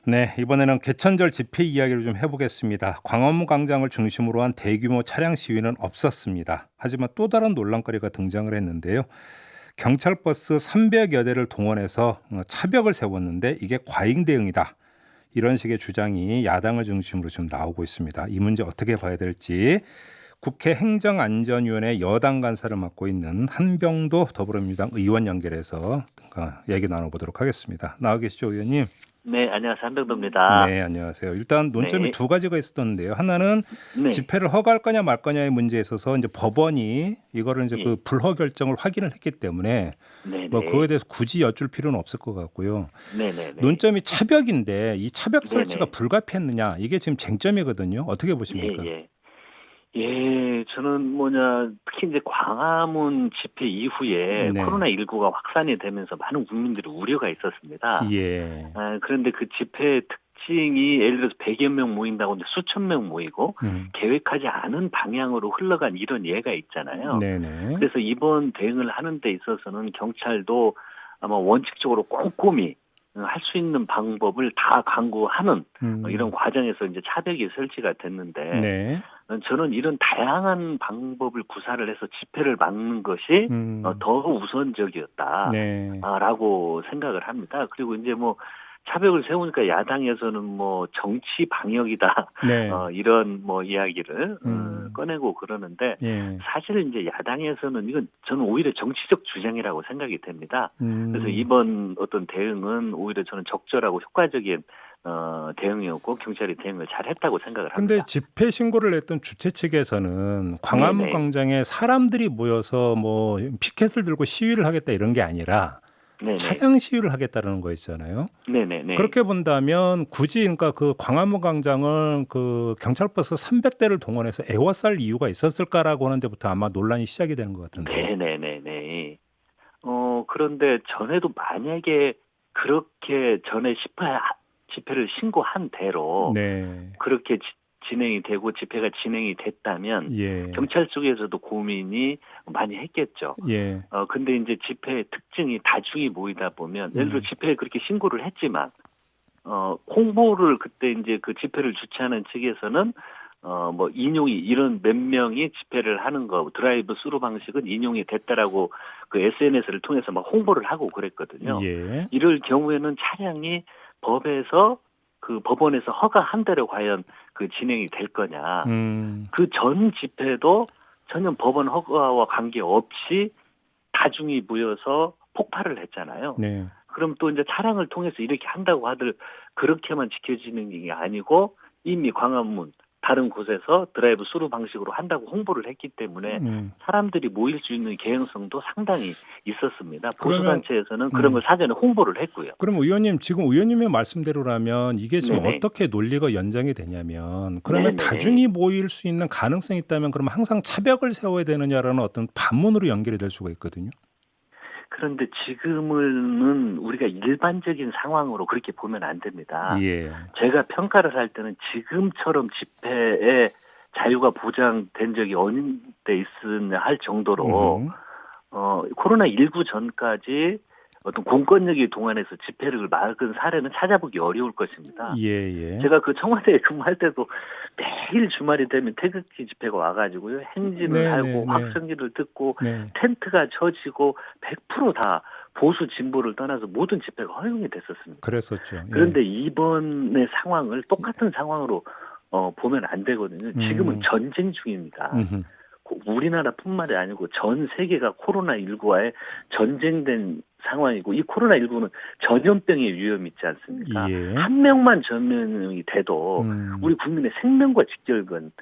네, 이번에는 개천절 집회 이야기를 좀 해보겠습니다. 광화문 광장을 중심으로 한 대규모 차량 시위는 없었습니다. 하지만 또 다른 논란거리가 등장을 했는데요. 경찰버스 300여 대를 동원해서 차벽을 세웠는데 이게 과잉 대응이다. 이런 식의 주장이 야당을 중심으로 지금 나오고 있습니다. 이 문제 어떻게 봐야 될지 국회 행정안전위원회 여당 간사를 맡고 있는 한병도 더불어민주당 의원 연결해서 얘기 나눠보도록 하겠습니다. 나와 계시죠, 의원님? 네, 안녕하세요. 한병도입니다. 네, 안녕하세요. 일단 논점이 네, 두 가지가 있었는데요. 하나는 네, 집회를 허가할 거냐 말 거냐의 문제에 있어서 이제 법원이 이거를 이제 그 예, 불허 결정을 확인을 했기 때문에 네, 뭐 그거에 네, 대해서 굳이 여쭐 필요는 없을 것 같고요. 네, 네, 네, 논점이 차벽인데 이 차벽 네, 설치가 네, 불가피했느냐 이게 지금 쟁점이거든요. 어떻게 예, 보십니까? 예. 예, 저는 특히 이제 광화문 집회 이후에 네, 코로나19가 확산이 되면서 많은 국민들이 우려가 있었습니다. 예, 그런데 그 집회의 특징이 예를 들어서 100여 명 모인다고 하는데 수천 명 모이고 계획하지 않은 방향으로 흘러간 이런 예가 있잖아요. 네네, 그래서 이번 대응을 하는 데 있어서는 경찰도 아마 원칙적으로 꼼꼼히 할 수 있는 방법을 다 강구하는 이런 과정에서 이제 차벽이 설치가 됐는데 네, 저는 이런 다양한 방법을 구사를 해서 집회를 막는 것이 더 네, 우선적이었다라고 생각을 합니다. 그리고 이제 뭐 차벽을 세우니까 야당에서는 뭐 정치 방역이다 네, 이런 뭐 이야기를 음, 꺼내고 그러는데 예, 사실 이제 야당에서는 이건 저는 오히려 정치적 주장이라고 생각이 됩니다. 그래서 음. 이번 어떤 대응은 오히려 저는 적절하고 효과적인 대응이었고 경찰이 대응을 잘했다고 생각을 근데 합니다. 집회 신고를 냈던 주최 측에서는 광화문 네네 광장에 사람들이 모여서 뭐 피켓을 들고 시위를 하겠다 이런 게 아니라 네네 차량 시위를 하겠다는 거였잖아요. 네네네 그렇게 본다면 굳이 그러니까 그 광화문 광장을 그 경찰버스 300대를 동원해서 에워쌀 이유가 있었을까라고 하는 데부터 아마 논란이 시작이 되는 것 같은데요. 네네네네. 그런데 전에도 만약에 그렇게 전에 집회를 신고한 대로 네. 그렇게 진행이 되고 집회가 진행이 됐다면 예. 경찰 쪽에서도 고민이 많이 했겠죠. 예. 근데 이제 집회의 특징이 다중이 모이다 보면 예를 들어 음. 집회에 그렇게 신고를 했지만 홍보를 그때 이제 그 집회를 주최하는 측에서는 뭐 인용이 이런 몇 명이 집회를 하는 거 드라이브 스루 방식은 인용이 됐다라고 그 SNS를 통해서 막 홍보를 하고 그랬거든요. 예. 이럴 경우에는 차량이 그 법원에서 허가한 대로 과연 그 진행이 될 거냐. 음. 그 전 집회도 전혀 법원 허가와 관계없이 다중이 모여서 폭발을 했잖아요. 네. 그럼 또 이제 차량을 통해서 이렇게 한다고 하들 그렇게만 지켜지는 게 아니고 이미 광화문 다른 곳에서 드라이브 스루 방식으로 한다고 홍보를 했기 때문에 음. 사람들이 모일 수 있는 개연성도 상당히 있었습니다. 그러면 보수단체에서는 그런 걸 음. 사전에 홍보를 했고요. 그럼 의원님 지금 의원님의 말씀대로라면 이게 지금 네네. 어떻게 논리가 연장이 되냐면 그러면 네네. 다중이 모일 수 있는 가능성이 있다면 그러면 항상 차벽을 세워야 되느냐라는 어떤 반문으로 연결이 될 수가 있거든요. 그런데 지금은 우리가 일반적인 상황으로 그렇게 보면 안 됩니다. 예. 제가 평가를 할 때는 지금처럼 집회의 자유가 보장된 적이 언제 있으냐 할 정도로 음흠. 코로나19 전까지 어떤 공권력이 동원해서 집회를 막은 사례는 찾아보기 어려울 것입니다. 예, 예. 제가 그 청와대에 근무할 때도 매일 주말이 되면 태극기 집회가 와가지고요. 행진을 네, 네, 하고 네. 확성기를 듣고 네. 텐트가 쳐지고 100%다 보수 진보를 떠나서 모든 집회가 허용이 됐었습니다. 그랬었죠. 예. 그런데 이번의 상황을 똑같은 상황으로 보면 안 되거든요. 지금은 음. 전쟁 중입니다. 음흠. 우리나라뿐만이 아니고 전 세계가 코로나19와의 전쟁된 상황이고 이 코로나19는 전염병의 위험이 있지 않습니까? 예. 한 명만 전염이 돼도 음. 우리 국민의 생명과 직결된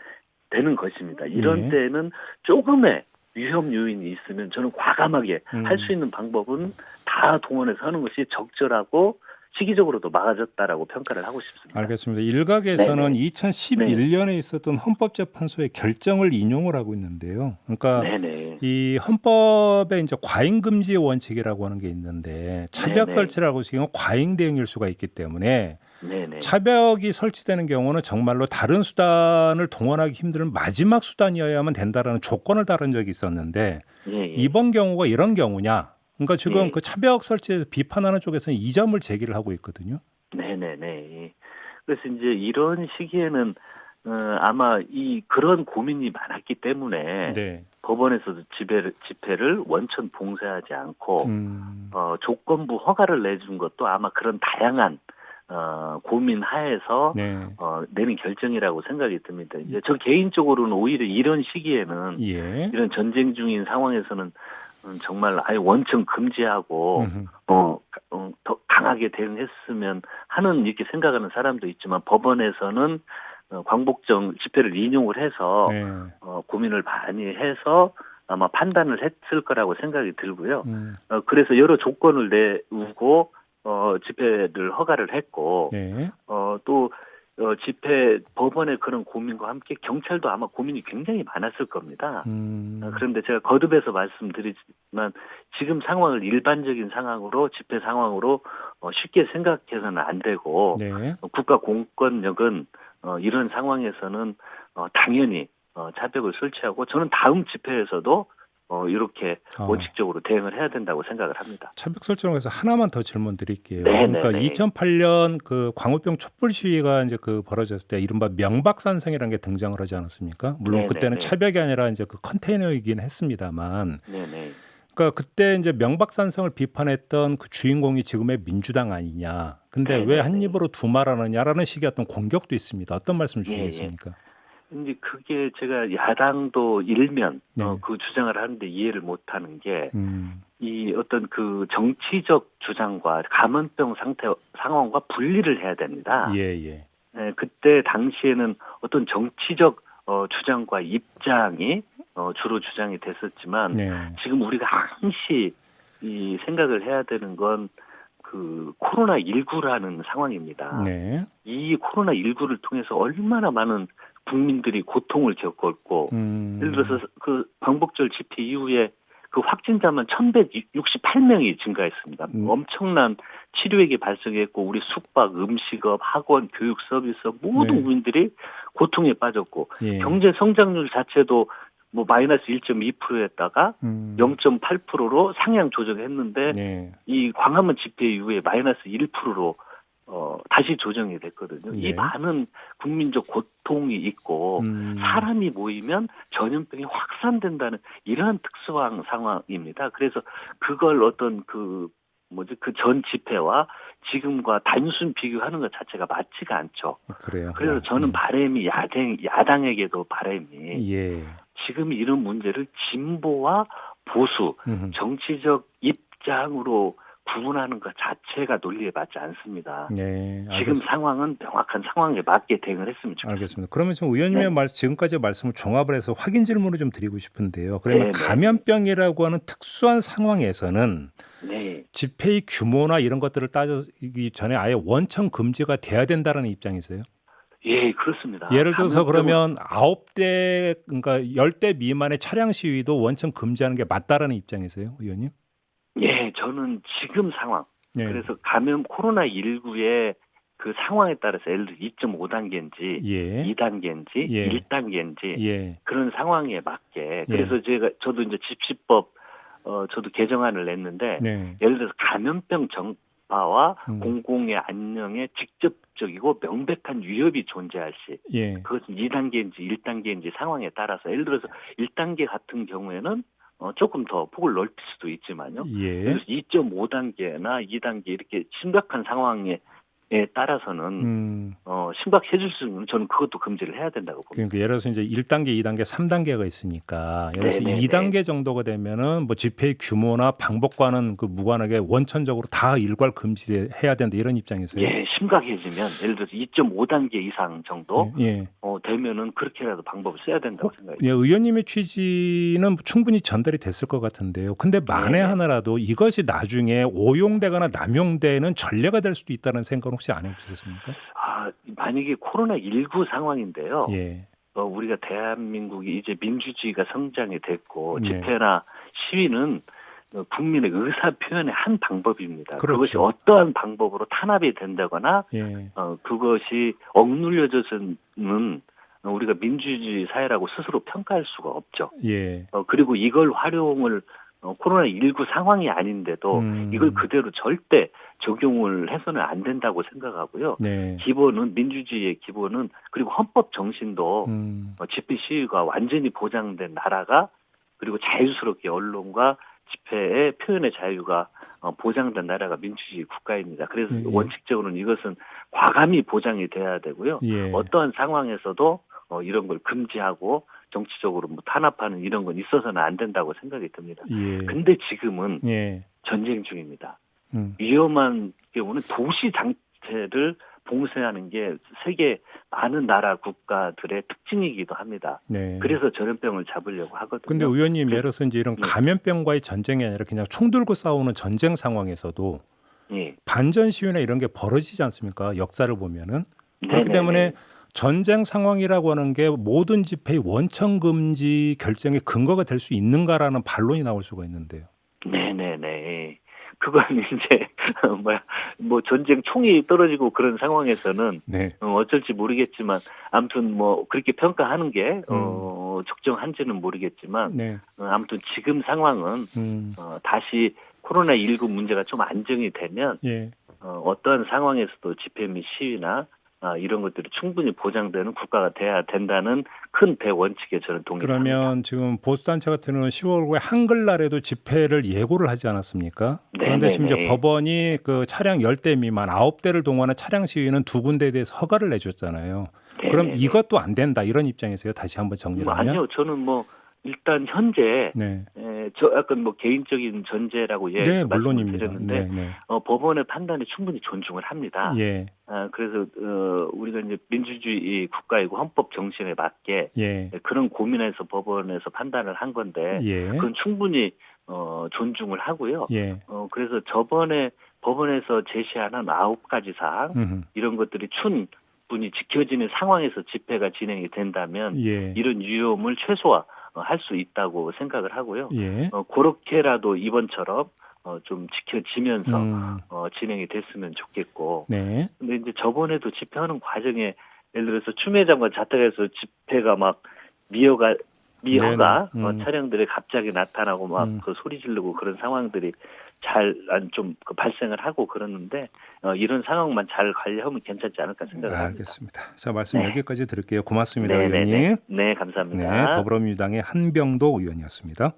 되는 것입니다. 이런 예. 때는 조금의 위험 요인이 있으면 저는 과감하게 할 수 음. 있는 방법은 다 동원해서 하는 것이 적절하고 시기적으로도 막아졌다라고 평가를 하고 싶습니다. 알겠습니다. 일각에서는 네네. 네. 2011년에 있었던 헌법재판소의 결정을 인용을 하고 있는데요. 그러니까 네네. 이 헌법에 이제 과잉 금지의 원칙이라고 하는 게 있는데 차벽 네네. 설치라고 하시면 과잉 대응일 수가 있기 때문에 네네. 차벽이 설치되는 경우는 정말로 다른 수단을 동원하기 힘든 마지막 수단이어야만 된다라는 조건을 다룬 적이 있었는데 예예. 이번 경우가 이런 경우냐? 그러니까 지금 예. 그 차벽 설치에서 비판하는 쪽에서는 이 점을 제기를 하고 있거든요. 네네. 네네네. 그래서 이제 이런 시기에는 아마 그런 고민이 많았기 때문에 네. 법원에서도 집회를 원천 봉쇄하지 않고 음. 조건부 허가를 내준 것도 아마 그런 다양한 고민 하에서 네. 내린 결정이라고 생각이 듭니다. 이제 저 개인적으로는 오히려 이런 시기에는 예. 이런 전쟁 중인 상황에서는 정말 아예 원천 금지하고 음흠. 더 강하게 대응했으면 하는 이렇게 생각하는 사람도 있지만 법원에서는 광복절 집회를 인용을 해서 네. 고민을 많이 해서 아마 판단을 했을 거라고 생각이 들고요. 음. 그래서 여러 조건을 내우고 집회를 허가를 했고 네. 또 집회 법원의 그런 고민과 함께 경찰도 아마 고민이 굉장히 많았을 겁니다. 그런데 제가 거듭해서 말씀드리지만 지금 상황을 일반적인 상황으로 집회 상황으로 쉽게 생각해서는 안 되고 네. 국가 공권력은 이런 상황에서는 당연히 자백을 설치하고 저는 다음 집회에서도 이렇게 원칙적으로 대응을 해야 된다고 생각을 합니다. 차벽 설정에서 하나만 더 질문 드릴게요. 네네네. 그러니까 2008년 그 광우병 촛불 시위가 이제 그 벌어졌을 때 이른바 명박산성이라는 게 등장을 하지 않았습니까? 물론 네네네. 그때는 차벽이 아니라 이제 그 컨테이너이긴 했습니다만, 네네. 그러니까 그때 이제 명박산성을 비판했던 그 주인공이 지금의 민주당 아니냐. 근데 왜 한 네네네. 입으로 두 말 하느냐라는 식의 어떤 공격도 있습니다. 어떤 말씀 예, 예. 주시겠습니까? 이제 그게 제가 야당도 일면 네. 그 주장을 하는데 이해를 못하는 게 음. 이 어떤 그 정치적 주장과 감염병 상황과 분리를 해야 됩니다. 예, 예. 예, 그때 당시에는 어떤 정치적 주장과 입장이 주로 주장이 됐었지만 네. 지금 우리가 항시 이 생각을 해야 되는 건 그 코로나19라는 상황입니다. 네. 이 코로나19를 통해서 얼마나 많은 국민들이 고통을 겪었고 예를 들어서 그 광복절 집회 이후에 그 확진자만 1,168명이 증가했습니다. 엄청난 치료액이 발생했고 우리 숙박, 음식업, 학원, 교육 서비스업 모든 네. 국민들이 고통에 빠졌고 예. 경제 성장률 자체도 뭐 마이너스 1.2%였다가 0.8%로 상향 조정했는데 네. 이 광화문 집회 이후에 마이너스 1%로 다시 조정이 됐거든요. 네. 이 많은 국민적 고통이 있고 사람이 모이면 전염병이 확산된다는 이러한 특수한 상황입니다. 그래서 그걸 어떤 그 전 집회와 지금과 단순 비교하는 것 자체가 맞지가 않죠. 그래요. 그래서 저는 바람이 야당에게도 바람이 예. 지금 이런 문제를 진보와 보수, 정치적 입장으로 구분하는 것 자체가 논리에 맞지 않습니다. 네. 지금 상황은 명확한 상황에 맞게 대응을 했으면 좋겠습니다. 알겠습니다. 그러면 지금 의원님의 네. 지금까지 말씀을 종합을 해서 확인 질문을 좀 드리고 싶은데요. 그러면 네네. 감염병이라고 하는 특수한 상황에서는 네. 집회의 규모나 이런 것들을 따지기 전에 아예 원천 금지가 돼야 된다는 입장이세요? 예, 그렇습니다. 예를 들어서 감염병은- 그러면 9대 그러니까 10대 미만의 차량 시위도 원천 금지하는 게 맞다라는 입장이세요, 의원님? 예, 저는 지금 상황. 네. 그래서 코로나19의 그 상황에 따라서 예를 들어 2.5단계인지 예. 2단계인지 예. 1단계인지 예. 그런 상황에 맞게 그래서 저도 이제 집시법 저도 개정안을 냈는데 네. 예를 들어서 감염병 전파와 공공의 안녕에 직접적이고 명백한 위협이 존재할 시 예. 그것은 2단계인지 1단계인지 상황에 따라서 예를 들어서 1단계 같은 경우에는 조금 더 폭을 넓힐 수도 있지만요. 예. 그래서 2.5단계나 2단계 이렇게 심각한 상황에 따라서는 심각해질 수 있는 저는 그것도 금지를 해야 된다고 봅니다. 그러니까 예를 들어서 이제 1단계, 2단계, 3단계가 있으니까 예를 들어서 네네네. 2단계 정도가 되면은 뭐 집회의 규모나 방법과는 그 무관하게 원천적으로 다 일괄 금지해야 된다 이런 입장이세요? 예, 심각해지면 예를 들어서 2.5단계 이상 정도 예. 되면은 그렇게라도 방법을 써야 된다고 생각해요. 예, 의원님의 취지는 충분히 전달이 됐을 것 같은데요. 근데 만에 네네. 하나라도 이것이 나중에 오용되거나 남용되는 전례가 될 수도 있다는 생각은 혹시 안 해보셨습니까? 만약에 코로나19 상황인데요. 예. 우리가 대한민국이 이제 민주주의가 성장이 됐고 네. 집회나 시위는 국민의 의사 표현의 한 방법입니다. 그렇죠. 그것이 어떠한 방법으로 탄압이 된다거나 예. 그것이 억눌려져서는 우리가 민주주의 사회라고 스스로 평가할 수가 없죠. 예. 그리고 이걸 활용을 코로나19 상황이 아닌데도 이걸 그대로 절대 적용을 해서는 안 된다고 생각하고요. 네. 기본은 민주주의의 기본은 그리고 헌법 정신도 집회 시위가 완전히 보장된 나라가 그리고 자유스럽게 언론과 집회의 표현의 자유가 보장된 나라가 민주주의 국가입니다. 그래서 예. 원칙적으로는 이것은 과감히 보장이 돼야 되고요. 예. 어떠한 상황에서도 이런 걸 금지하고 정치적으로 뭐 탄압하는 이런 건 있어서는 안 된다고 생각이 듭니다. 예. 근데 지금은 예. 전쟁 중입니다. 위험한 경우는 도시 장체를 봉쇄하는 게 세계 많은 나라 국가들의 특징이기도 합니다. 네. 그래서 전염병을 잡으려고 하거든요. 근데 의원님 예를 들어서 이제 이런 네. 감염병과의 전쟁이 아니라 그냥 총 들고 싸우는 전쟁 상황에서도 예. 반전 시위나 이런 게 벌어지지 않습니까? 역사를 보면은. 그렇기 네네네. 때문에 전쟁 상황이라고 하는 게 모든 집회의 원천 금지 결정의 근거가 될 수 있는가라는 반론이 나올 수가 있는데요. 네네네. 그건 이제 뭐 전쟁 총이 떨어지고 그런 상황에서는 네. 어쩔지 모르겠지만 아무튼 뭐 그렇게 평가하는 게 적정한지는 모르겠지만 네. 아무튼 지금 상황은 다시 코로나19 문제가 좀 안정이 되면 예. 어떠한 상황에서도 집회 및 시위나 이런 것들이 충분히 보장되는 국가가 돼야 된다는 큰 대원칙에 저는 동의합니다. 그러면 지금 보수단체 같은 경우는 10월 9일 한글날에도 집회를 예고를 하지 않았습니까? 그런데 네네네. 심지어 법원이 그 차량 10대 미만 9대를 동원한 차량 시위는 2군데에 대해서 허가를 내줬잖아요. 그럼 네네네. 이것도 안 된다 이런 입장이세요? 다시 한번 정리를 하면? 아니요. 저는 뭐 일단 현재 네. 저 약간 뭐 개인적인 전제라고 네, 말씀을 물론입니다. 드렸는데 네, 네. 법원의 판단에 충분히 존중을 합니다. 예. 그래서 우리가 이제 민주주의 국가이고 헌법 정신에 맞게 예. 그런 고민에서 법원에서 판단을 한 건데 예. 그건 충분히 존중을 하고요. 예. 그래서 저번에 법원에서 제시하는 9가지 사항 이런 것들이 충분히 지켜지는 상황에서 집회가 진행이 된다면 예. 이런 위험을 최소화할 수 있다고 생각을 하고요. 예. 그렇게라도 이번처럼 좀 지켜지면서 진행이 됐으면 좋겠고. 네. 근데 이제 저번에도 집회하는 과정에 예를 들어서 추미애 장관 자택에서 집회가 막 미허가 차량들이 갑자기 나타나고 막 그 소리 지르고 그런 상황들이 좀 발생을 하고 그러는데 이런 상황만 잘 관리하면 괜찮지 않을까 생각합니다. 알겠습니다. 자, 말씀 네. 여기까지 드릴게요. 고맙습니다, 네네네. 의원님. 네, 감사합니다. 네, 더불어민주당의 한병도 의원이었습니다.